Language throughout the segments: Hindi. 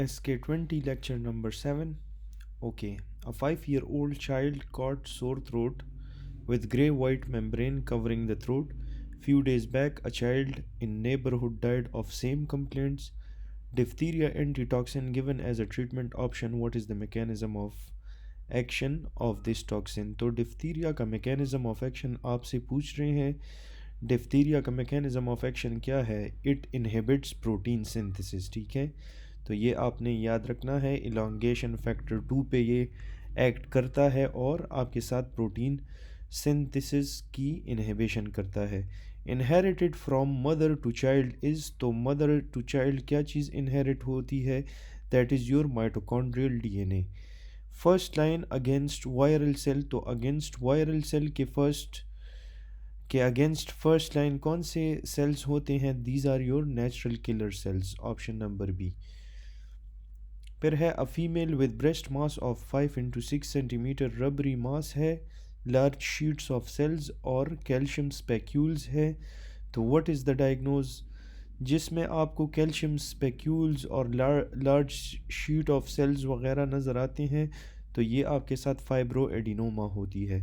SK20 lecture number 7. Okay, a 5-year-old child caught sore throat with grey white membrane covering the throat. Few days back, a child in neighborhood died of same complaints. Diphtheria antitoxin given as a treatment option. What is the mechanism of action of this toxin? तो डिफ्थीरिया का मैकेनिज्म ऑफ एक्शन आपसे पूछ रहे हैं। डिफ्थीरिया का मैकेनिज्म ऑफ एक्शन क्या है? It inhibits protein synthesis. ठीक है, तो ये आपने याद रखना है। इलोंगेशन फैक्टर 2 पे ये एक्ट करता है और आपके साथ प्रोटीन सिंथेसिस की इनहिबिशन करता है। Inherited from mother to child is, तो मदर टू चाइल्ड क्या चीज़ इनहेरिट होती है? That is your mitochondrial DNA. First line against viral cell, तो अगेंस्ट वायरल सेल के अगेंस्ट फर्स्ट लाइन कौन से सेल्स होते हैं? These are your natural killer cells, option number B. फिर है a female with breast mass of 5 into 6 centimetre, rubbery mass है, लार्ज शीट्स ऑफ सेल्स और कैल्शियम स्पेक्यूल्स है। तो व्हाट इज़ द डायग्नोज? जिसमें आपको कैल्शियम स्पेक्यूल्स और लार्ज शीट ऑफ सेल्स वगैरह नज़र आते हैं, तो ये आपके साथ फाइब्रो एडिनोमा होती है,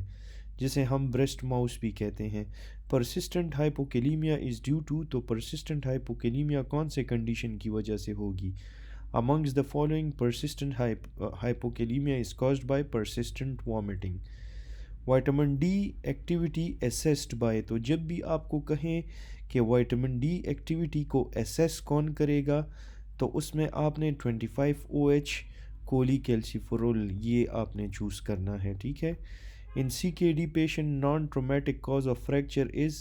जिसे हम ब्रेस्ट माउस भी कहते हैं। परसिस्टेंट हाइपोकेलीमिया इज़ ड्यू टू, तो परसिस्टेंट हाइपोकेलीमिया कौन से कंडीशन की वजह से होगी? Amongst the following, persistent hypokalemia is caused by persistent vomiting. Vitamin D activity assessed by, तो जब भी आपको कहें कि विटामिन डी एक्टिविटी को असेस कौन करेगा, तो उसमें आपने 25OH कोली कैल्सिफेरोल ये आपने चूज़ करना है। ठीक है। In C K D patient non traumatic cause of fracture is,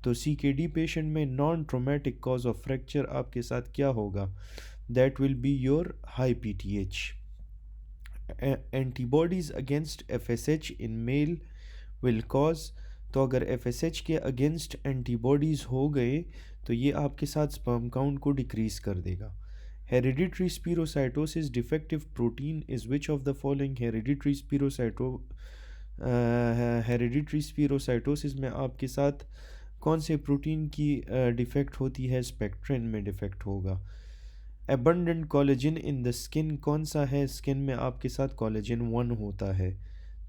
तो सी के डी पेशेंट में non traumatic cause of fracture आपके साथ क्या होगा? That will be your high P T H. Antibodies against F S H in male will cause, तो अगर एफ एस एच के अगेंस्ट एंटीबॉडीज़ हो गए तो ये आपके साथ स्पर्म काउंट को डिक्रीज़ कर देगा। Hereditary स्पीरोसाइटोसिस defective protein is which of the following? Hereditary स्पीरोसाइटोसिस में आपके साथ कौन से प्रोटीन की डिफेक्ट होती है? स्पेक्ट्रिन में डिफेक्ट होगा। Abundant collagen in the skin कौन सा है? स्किन में आपके साथ कोलेजन 1 होता है,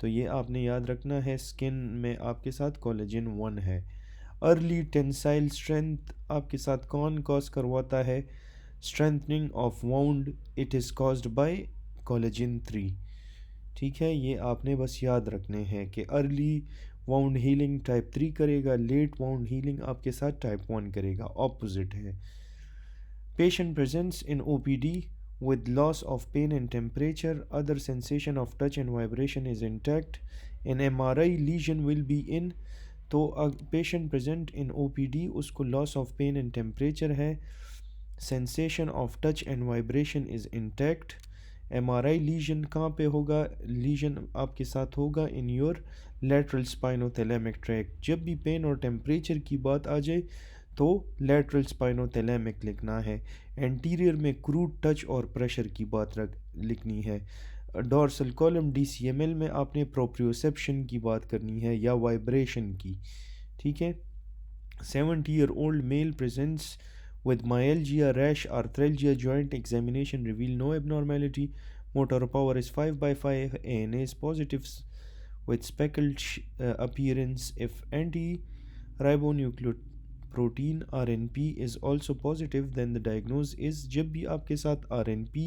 तो ये आपने याद रखना है, स्किन में आपके साथ कोलेजन 1 है। अर्ली टेंसाइल स्ट्रेंथ आपके साथ कौन कॉज करवाता है? Strengthening of wound, it is caused by collagen 3। ठीक है, ये आपने बस याद रखने हैं कि अर्ली वाउंड हीलिंग टाइप 3 करेगा, लेट वाउंड हीलिंग आपके साथ टाइप 1 करेगा, ऑपोजिट है। Patient presents in OPD with loss of pain and temperature, other sensation of touch and vibration is intact. An MRI lesion will be in, तो पेशेंट प्रेजेंट इन OPD उसको loss of pain and temperature है, sensation of touch and vibration is intact. MRI lesion कहाँ पे होगा? लीजन आपके साथ होगा in your lateral spinothalamic tract. जब भी पेन और टेम्परेचर की बात आ जाए तो लेटरल स्पाइनोथैलेमिक लिखना है। एंटीरियर में क्रूड टच और प्रेशर की बात लिखनी है। डॉर्सल कॉलम DCML में आपने प्रोप्रियोसेप्शन की बात करनी है या वाइब्रेशन की। ठीक है। 70-year-old male presents with myalgia, rash, arthralgia, joint examination reveal no abnormality. Motor power is 5/5. ANA is positive with speckled appearance. If anti-ribonucleotide protein RNP is also positive, then the diagnosis is, जब भी आपके साथ RNP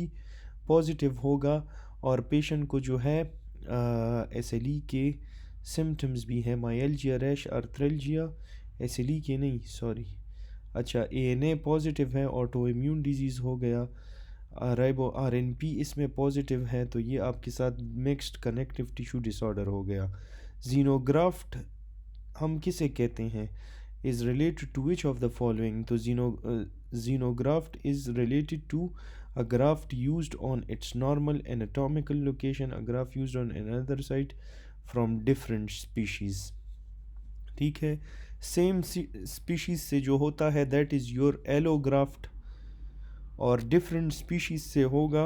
पॉजिटिव होगा और पेशेंट को जो है SLE के सिम्टम्स भी हैं, माइल्जिया, रैश, आर्थ्रल्जिया, SLE के नहीं सॉरी, अच्छा ANA पॉजिटिव है, ऑटो इम्यून डिजीज़ हो गया, राइबो RNP इसमें पॉजिटिव है, तो ये आपके साथ मिक्स्ड कनेक्टिव टिश्यू डिसऑर्डर हो गया। जीनोग्राफ्ट हम किसे कहते हैं? is related to which of the following? तो xenograft is related to a graft used on its normal anatomical location, a graft used on another site from different species। ठीक है। सेम स्पीशीज से जो होता है दैट इज़ योर एलोग्राफ्ट, और डिफरेंट स्पीशीज से होगा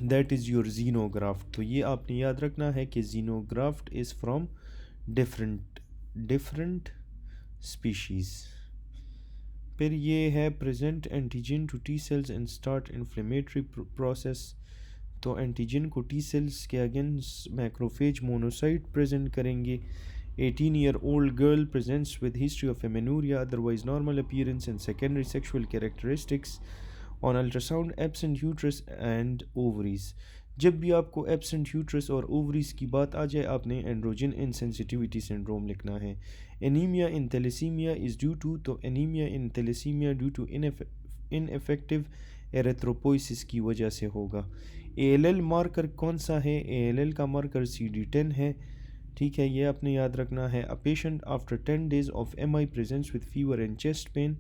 दैट इज़ योर जीनोग्राफ्ट। तो ये आपने याद रखना है कि xenograft is from different species. फिर ये है present antigen to T cells and start inflammatory process. तो एंटीजन को टी सेल्स के अगेंस्ट मैक्रोफेज मोनोसाइट प्रेजेंट करेंगे। 18-year-old girl presents with history of amenorrhea, otherwise normal appearance and secondary sexual characteristics. On ultrasound, absent uterus and ovaries. जब भी आपको एब्सेंट यूट्रस और ओवरीज की बात आ जाए आपने एंड्रोजन इनसेंसिटिविटी सिंड्रोम लिखना है। Anaemia in thalassaemia is due to, तो anaemia in thalassaemia due to infective erythropoiesis की वजह से होगा। एएलएल मार्कर कौन सा है? एएलएल का मार्कर CD10 है। ठीक है, ये आपने याद रखना है। A patient after 10 days of MI presents with fever and chest pain.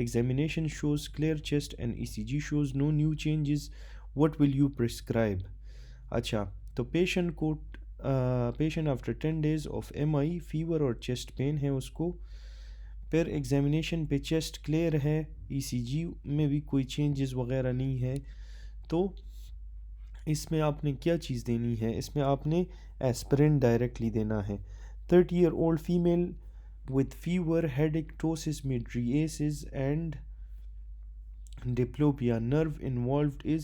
Examination shows clear chest and ECG shows no new changes. What will you prescribe? अच्छा, तो patient after 10 days of MI fever और चेस्ट पेन है उसको। फिर एग्जामिनेशन पे चेस्ट क्लियर है, ECG में भी कोई चेंजेस वगैरह नहीं है। तो इसमें आपने क्या चीज़ देनी है? इसमें आपने एस्पिरिन डायरेक्टली देना है। 30-year-old female with fever, headache, ptosis, mydriasis and diplopia. Nerve involved is,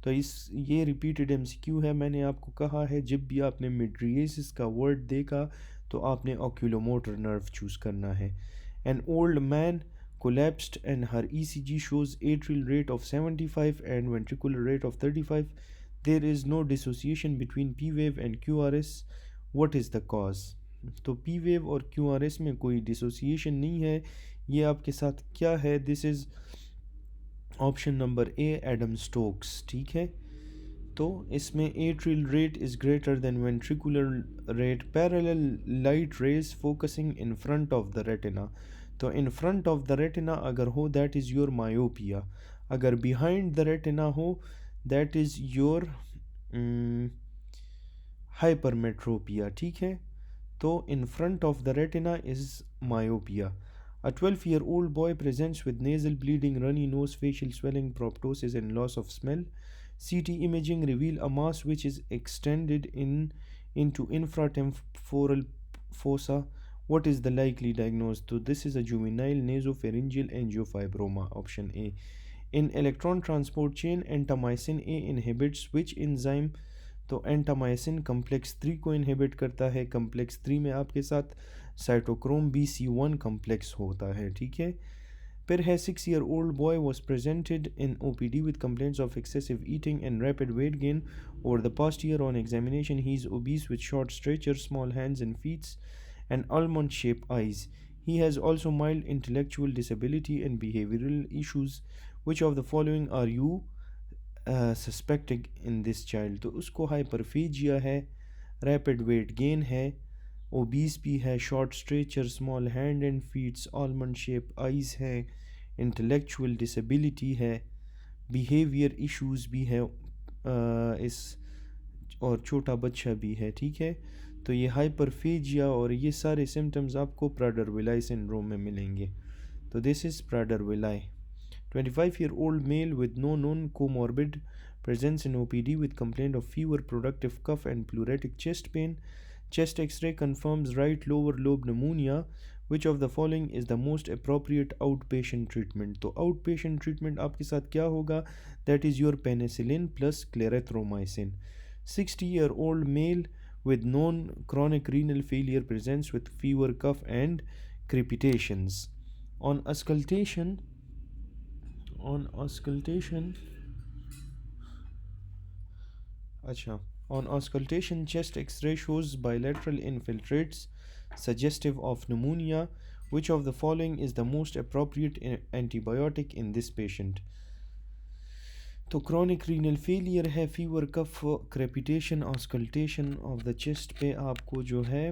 तो ये रिपीटेड MCQ है। मैंने आपको कहा है जब भी आपने मिड्रिएसिस का वर्ड देखा तो आपने ओक्यूलोमोटर नर्व चूज़ करना है। An old man collapsed and her ECG shows atrial rate of 75 and ventricular rate of 35. There is no dissociation between P wave and QRS. What is the cause? तो P wave और QRS में कोई डिसोसिएशन नहीं है। ये आपके साथ क्या है? This is option number A, Adam Stokes. ठीक है, तो इसमें atrial rate is greater than ventricular rate, parallel light rays focusing in front of the retina. तो in front of the retina अगर हो दैट इज़ योर मायोपिया, अगर बिहाइंड द रेटिना हो दैट इज़ योर हाइपरमेट्रोपिया। ठीक है, तो in front of the retina is myopia. A 12-year-old boy presents with nasal bleeding, runny nose, facial swelling, proptosis, and loss of smell. CT imaging reveal a mass which is extended into infratemporal fossa. What is the likely diagnosis? So this is a juvenile nasopharyngeal angiofibroma. Option A. In electron transport chain, entamycin A inhibits which enzyme? तो एंटामाइसिन कम्प्लेक्स 3 को इनहिबिट करता है। कम्प्लेक्स 3 में आपके साथ साइटोक्रोम BC1 कम्प्लेक्स होता है। ठीक है, फिर है 6-year-old boy was presented in OPD with complaints of excessive eating and rapid weight gain over the past year. On examination, he is obese with short stature, small hands and feet, and almond-shaped eyes. He has also mild intellectual disability and behavioral issues. Which of the following are you suspecting in this child? तो उसको हाइपरफेजिया है, रैपिड वेट गेन है, ओबीस भी है, short stature, small hand and feets, almond shape eyes है, इंटेलेक्चुअल डिसेबिलिटी है, बिहेवियर इश्यूज भी है इस, और छोटा बच्चा भी है। ठीक है, तो ये हाइपरफेजिया और ये सारे सिम्टम्स आपको प्राडर-विलाई सिंड्रोम में मिलेंगे। तो this is Prader-villi. 25-year-old male with no known comorbid presents in OPD with complaint of fever, productive cough, and pleuritic chest pain. Chest X-ray confirms right lower lobe pneumonia. Which of the following is the most appropriate outpatient treatment? तो outpatient treatment आपके साथ क्या होगा? That is your penicillin plus clarithromycin. 60-year-old male with known chronic renal failure presents with fever, cough, and crepitations. On auscultation, on auscultation chest X-ray shows bilateral infiltrates suggestive of pneumonia. Which of the following is the most appropriate antibiotic in this patient? तो chronic renal failure है, fever, cough, crepitation, auscultation of the chest पे आपको जो है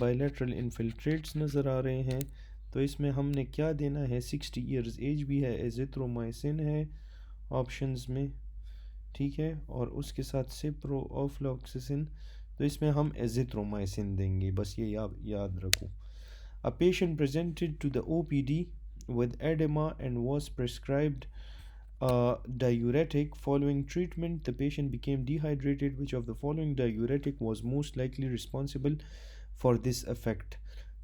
bilateral infiltrates नज़र आ रहे हैं। तो इसमें हमने क्या देना है? 60 ईयर्स एज भी है, एजिथ्रोमाइसिन है ऑप्शंस में। ठीक है, और उसके साथ सिप्रोफ्लॉक्सासिन, तो इसमें हम एजिथ्रोमाइसिन देंगे, बस ये याद रखो। A patient presented to the OPD with edema and was prescribed diuretic. Following treatment, the patient became dehydrated. Which of the following diuretic was most likely responsible for this effect?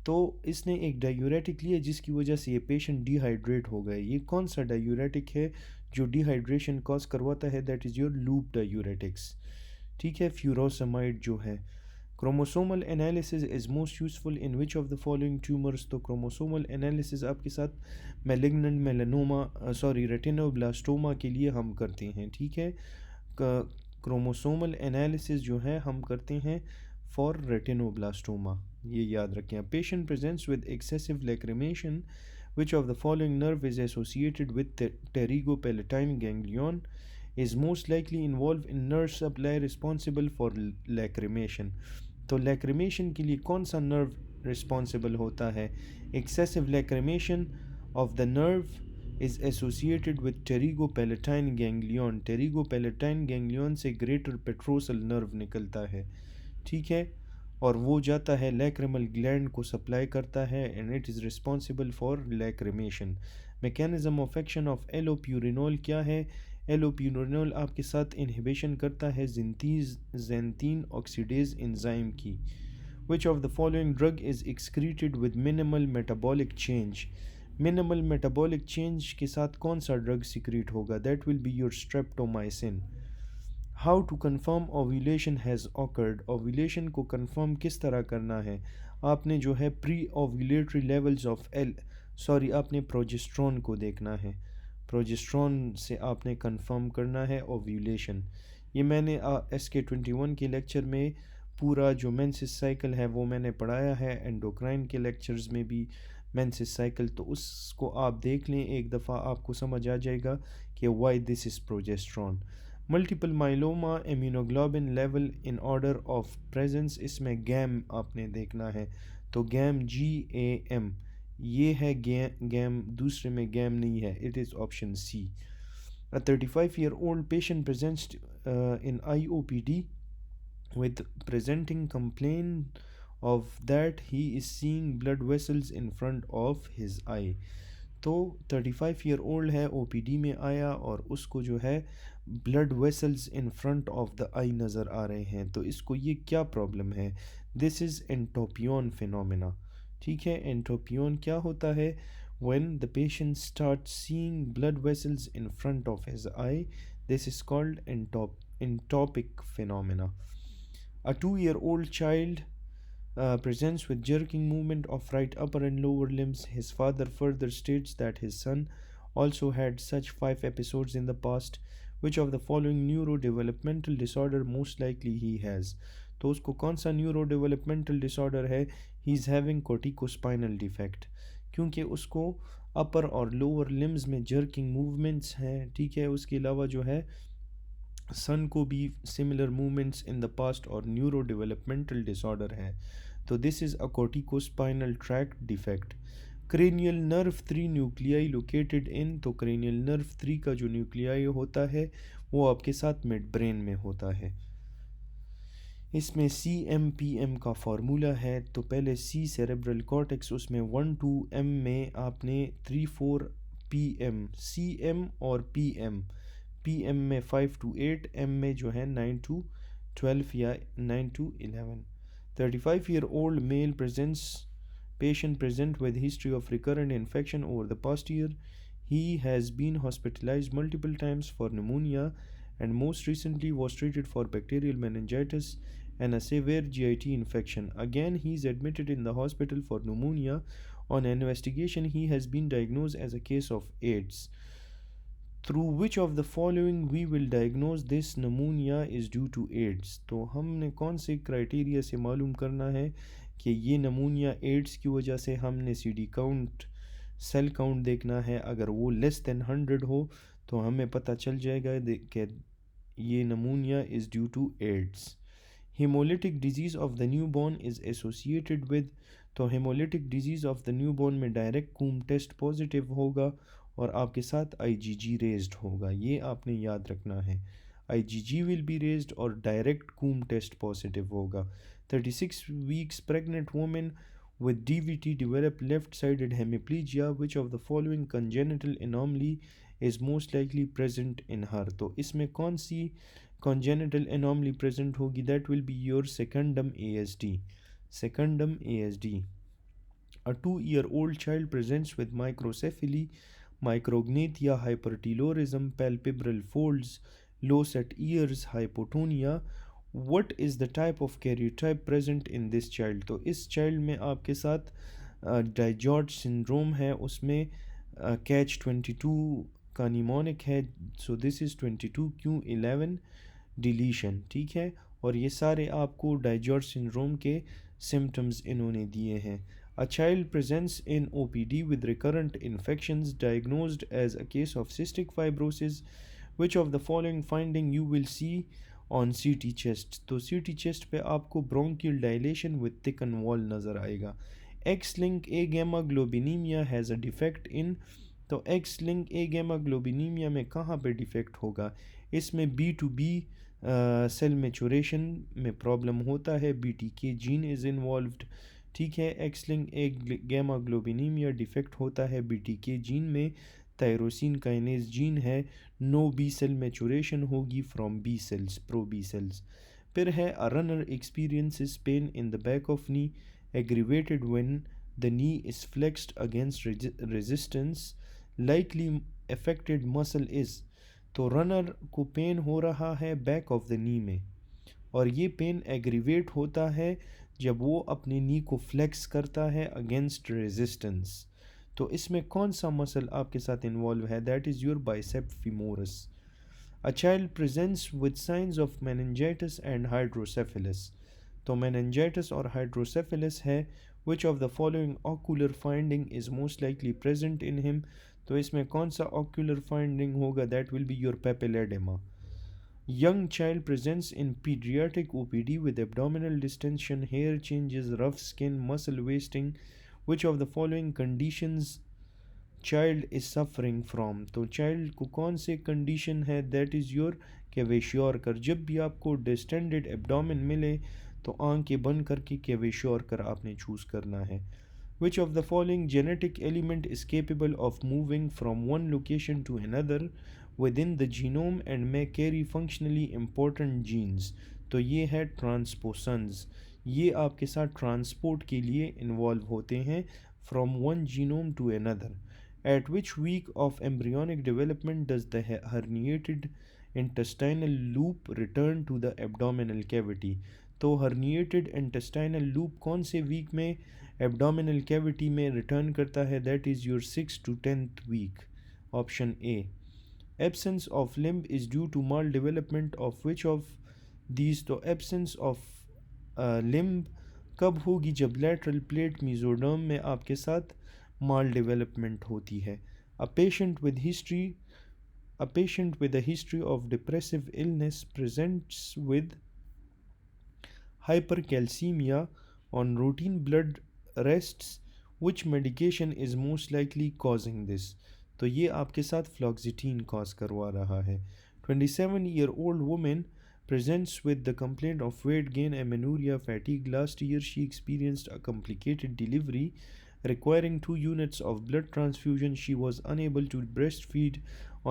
तो इसने एक डायूरेटिक लिया जिसकी वजह से ये पेशेंट डिहाइड्रेट हो गए। ये कौन सा डायूरेटिक है जो डिहाइड्रेशन कॉज करवाता है? That is your loop diuretics. ठीक है, फ्यूरोसमाइड जो है। Chromosomal analysis is most useful in which of the following tumours? तो क्रोमोसोमल एनालिसिस आपके साथ मेलिग्नेंट मेलानोमा सॉरी रेटिनोब्लास्टोमा के लिए हम करते हैं। ठीक है, क्रोमोसोमल एनालिसिस जो है हम करते हैं फॉर रेटिनोब्लास्टोमा, ये याद रखें। Patient presents with excessive lacrimation, which of the following nerve is associated with pterygopalatine ganglion, is most likely involved in nerve supply responsible for lacrimation? तो lacrimation के लिए कौन सा nerve responsible होता है? excessive lacrimation of the nerve is associated with pterygopalatine ganglion। pterygopalatine ganglion से greater petrosal nerve निकलता है। ठीक है, और वो जाता है लैक्रिमल ग्लैंड को सप्लाई करता है and it is responsible for lacrimation. Mechanism of action of allopurinol क्या है? एलोप्यूरिनोल आपके साथ इनहिबिशन करता है जेंतीन ऑक्सीडेज एंजाइम की। Which of the following drug is excreted with minimal metabolic change? Minimal metabolic change के साथ कौन सा ड्रग सिक्रीट होगा? That will be your streptomycin. How to confirm ovulation has occurred? Ovulation को कन्फर्म किस तरह करना है? आपने जो है प्री ओव्यूलेटरी लेवल्स ऑफ आपने प्रोजेस्ट्रॉन को देखना है। प्रोजेस्ट्रॉन से आपने कंफर्म करना है ओव्यूलेशन। ये मैंने SK21 के लेक्चर में पूरा जो मेंसेस साइकिल है वो मैंने पढ़ाया है, एंडोक्राइन के लेक्चर्स में भी मेंसेस साइकिल, तो उसको आप देख लें एक दफ़ा, आपको समझ आ जाएगा कि why this is progesterone. Multiple myeloma immunoglobulin level in order of presence, इसमें गैम आपने देखना है। तो गैम GAM ये है गैम, दूसरे में गैम नहीं है, it is option C। A 35-year-old patient presents in IOPD with presenting complaint of that he is seeing blood vessels in front of his eye। तो 35 ओल्ड है, OPD में आया और उसको जो है blood vessels in front of the eye नज़र आ रहे हैं। तो इसको ये क्या प्रॉब्लम है? This is entopian phenomena. ठीक है, एंटोपियन क्या होता है? When the patient start seeing blood vessels in front of his eye, this is called entopic phenomena. A 2-year-old child presents with jerking movement of right upper and lower limbs. His father further states that his son also had such 5 episodes in the past. Which of the following neurodevelopmental disorder most likely he has? तो उसको कौन सा न्यूरोडेवलपमेंटल डिसऑर्डर है? ही इज़ हैविंग कोटिकोस्पाइनल डिफेक्ट, क्योंकि उसको अपर और लोअर लिम्स में जर्किंग मूवमेंट्स हैं। ठीक है, उसके अलावा जो है सन को भी similar movements in the past और न्यूरो डेवलपमेंटल डिसऑर्डर है। तो this is a corticospinal tract defect. Cranial nerve 3 nuclei located in, तो क्रेनियल नर्व 3 का जो न्यूक्लियाई होता है वो आपके साथ मिड ब्रेन में होता है। इसमें CMPM का फार्मूला है। तो पहले C सेरेब्रल कॉर्टेक्स, उसमें 1 to M में आपने 3 4 PM, CM और PM में 5 to 8, M में जो है 9 to 12 या 9 to 11। 35-year-old male patient present with history of recurrent infection over the past year. He has been hospitalized multiple times for pneumonia and most recently was treated for bacterial meningitis and a severe GIT infection. Again, he is admitted in the hospital for pneumonia. On investigation, he has been diagnosed as a case of AIDS. Through which of the following we will diagnose this pneumonia is due to AIDS? तो हमने कौन से क्राइटेरिया से मालूम करना है कि ये नमूनिया एड्स की वजह से? हमने CD काउंट, सेल काउंट देखना है। अगर वो लेस देन 100 हो तो हमें पता चल जाएगा कि ये pneumonia is due to AIDS. Haemolytic disease of the newborn is associated with, तो haemolytic disease of the newborn में डायरेक्ट कूम टेस्ट पॉजिटिव होगा और आपके साथ IgG रेज्ड होगा, ये आपने याद रखना है। IgG विल बी रेज्ड और डायरेक्ट कूम टेस्ट पॉजिटिव होगा। 36 weeks pregnant women with DVT develop left-sided hemiplegia. Which of the following congenital anomaly is most likely present in her? तो इसमें कौन सी congenital anomaly present होगी? That will be your secondum ASD। secondum ASD। A 2-year-old child presents with microcephaly, micrognathia, hypertelorism, palpebral folds, low set ears, hypotonia. What is the type of karyotype present in this child? तो इस child में आपके साथ डाइजॉर्ज सिंड्रोम है, उसमें कैच 22 का निमोनिक है, so this is 22q11 deletion, ठीक है। और ये सारे आपको डाइजॉर्ज सिंड्रोम के सिम्टम्स इन्होंने दिए हैं। A child presents in OPD with recurrent infections diagnosed as a case of cystic fibrosis. Which of the following finding you will see on CT chest? तो CT chest पे आपको bronchial dilation with thickened wall नज़र आएगा। X-linked A gamma globinemia has a defect in, तो X-linked A gamma globinemia में कहाँ पे डिफेक्ट होगा? इसमें B2B सेल मेचुरेशन में प्रॉब्लम होता है, BTK जीन इज़ इन्वॉल्व्ड, ठीक है। X-linked A gamma globinemia defect होता है BTK जीन में, टायरोसिन काइनेज जीन है, नो बी सेल मेचुरेशन होगी from B cells, pro B cells. फिर है a runner experiences pain in the back of knee aggravated when the knee is flexed against resistance, likely affected muscle is, तो रनर को पेन हो रहा है बैक ऑफ द नी में, और ये पेन एग्रीवेट होता है जब वो अपने नी को फ्लेक्स करता है अगेंस्ट रेजिस्टेंस। तो इसमें कौन सा मसल आपके साथ इन्वॉल्व है? That is your bicep femoris. A child presents with signs of meningitis and hydrocephalus, तो meningitis और hydrocephalus है। Which of the following ocular finding is most likely present in him, तो इसमें कौन सा ocular finding होगा? That will be your papilledema. Young child presents in pediatric OPD with abdominal distension, hair changes, rough skin, muscle wasting. Which of the following conditions child is suffering from, तो चाइल्ड को कौन से कंडीशन है? That is your kwashiorkor. जब भी आपको डिस्टेंडेड एब्डोमेन मिले तो आंखें बंद करके कैवेश्योरकर आपने चूज़ करना है। Which of the following genetic element is capable of moving from one location to another within the genome and may carry functionally important genes, तो ये है ट्रांसपोसन्स। ये आपके साथ ट्रांसपोर्ट के लिए इन्वॉल्व होते हैं from one genome to another. At which week of embryonic development does the herniated intestinal loop return to the abdominal cavity, तो herniated intestinal loop कौन से वीक में abdominal cavity में रिटर्न करता है? That is your 6th to 10th week, option A. Absence of limb is due to maldevelopment of which of these, तो absence of limb कब होगी? जब lateral plate mesoderm में आपके साथ माल डेवलपमेंट होती है। A patient with a history of depressive illness presents with hypercalcemia on routine blood rests. Which medication is most likely causing this, तो ये आपके साथ फ्लॉक्सिटीन कॉज करवा रहा है। 27-year-old woman presents with the complaint of weight gain, amenorrhea, fatigue. Last year she experienced a complicated delivery requiring 2 units of blood transfusion. She was unable to breastfeed.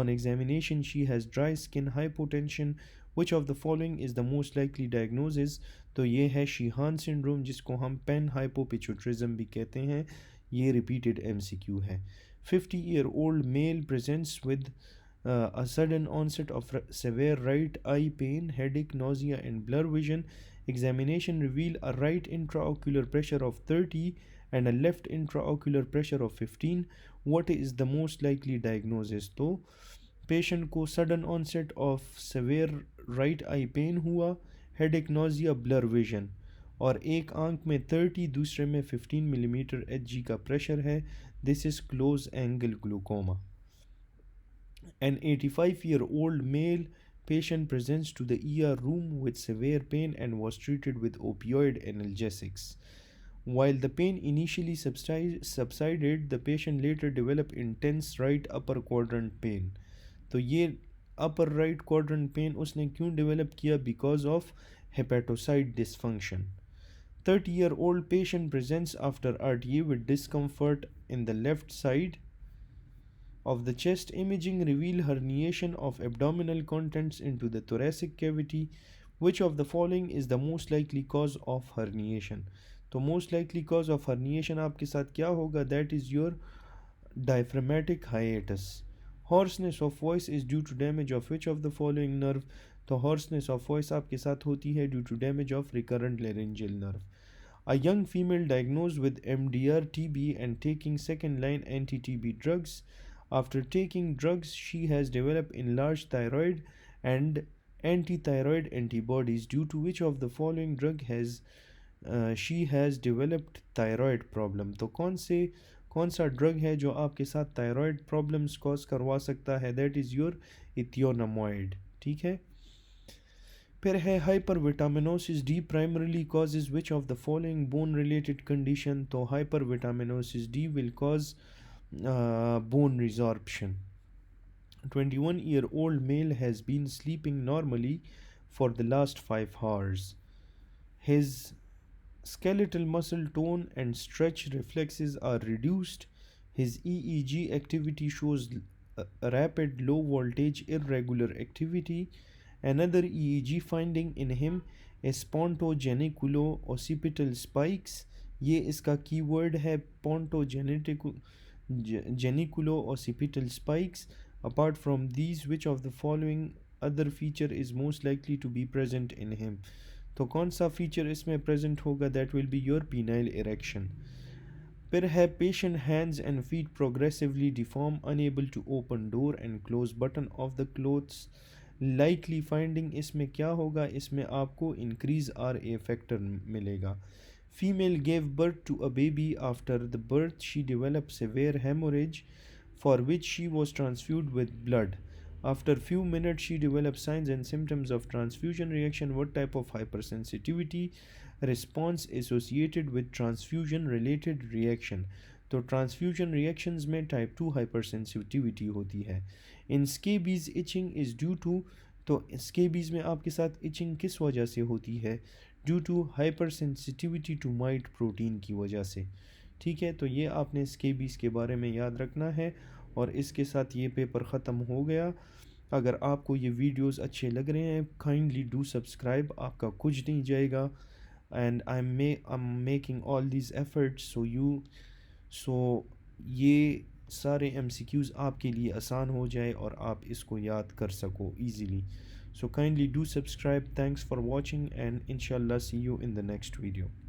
On examination she has dry skin, hypotension. Which of the following is the most likely diagnosis, तो ये है शीहान सिंड्रोम, जिसको हम पेन हाइपोपिट्यूटरिज्म भी कहते हैं। ये रिपीटेड MCQ है। 50-year-old male presents with a sudden onset of severe right eye pain, headache, nausea and blur vision. Examination reveal a right intraocular pressure of 30 and a left intraocular pressure of 15. What is the most likely diagnosis, तो पेशेंट को sudden onset of severe right eye pain हुआ, हेडेक, नोजिया, ब्लर विजन, और एक आंख में 30, दूसरे में 15 मिलीमीटर Hg का प्रेशर है। This is close angle glaucoma. An 85-year-old male patient presents to the ER room with severe pain and was treated with opioid analgesics. While the pain initially subsided, the patient later developed intense right upper quadrant pain. तो ये upper right quadrant pain उसने क्यों develop किया? Because of hepatocyte dysfunction. 30-year-old patient presents after RTA with discomfort in the left side of the chest. Imaging reveal herniation of abdominal contents into the thoracic cavity. Which of the following is the most likely cause of herniation, तो most likely cause of herniation आपके साथ क्या होगा, that is your diaphragmatic hiatus. Hoarseness of voice is due to damage of which of the following nerve? तो hoarseness of voice आपके साथ होती है due to damage of recurrent laryngeal nerve. A young female diagnosed with MDR TB and taking second line anti-TB drugs. After taking drugs, she has developed enlarged thyroid and anti-thyroid antibodies, due to which of the following drug has she has developed thyroid problem. तो कौन सा ड्रग है जो आपके साथ थायराइड प्रॉब्लम्स कॉज करवा सकता है, दैट इज़ योर इथियोनामॉइड। ठीक है। फिर है hyper vitaminosis D primarily causes which of the following bone related condition? तो hyper vitaminosis D will cause bone resorption. 21-year-old male has been sleeping normally for the last 5 hours. His skeletal muscle tone and stretch reflexes are reduced. His EEG activity shows a rapid low voltage irregular activity. Another EEG finding in him is pontogeniculo-occipital spikes. ये इसका कीवर्ड है pontogeniculo-occipital spikes. Apart from these, which of the following other feature is most likely to be present in him? तो कौन सा फीचर इसमें प्रेजेंट होगा, that will be your penile erection. फिर है patient hands and feet progressively deform, unable to open door and close button of the clothes. Likely finding इसमें क्या होगा, इसमें आपको इंक्रीज RA फैक्टर मिलेगा। Female gave birth to a baby, after the birth she develop severe haemorrhage for which she was transfuse with blood. After few minutes, she develops signs and symptoms of transfusion reaction. What type of hypersensitivity response associated with transfusion related reaction? तो transfusion reactions में type 2 hypersensitivity होती है। In scabies, itching is due to, तो scabies में आपके साथ itching किस वजह से होती है? Due to hypersensitivity to mite protein की वजह से। ठीक है, तो ये आपने स्केबीज़ के बारे में याद रखना है। और इसके साथ ये पेपर ख़त्म हो गया। अगर आपको ये वीडियोस अच्छे लग रहे हैं, काइंडली डू सब्सक्राइब, आपका कुछ नहीं जाएगा। And I am making all these efforts so ये सारे MCQs आपके लिए आसान हो जाए और आप इसको याद कर सको easily. So kindly do subscribe, thanks for watching and इंशाल्लाह see you in the next video.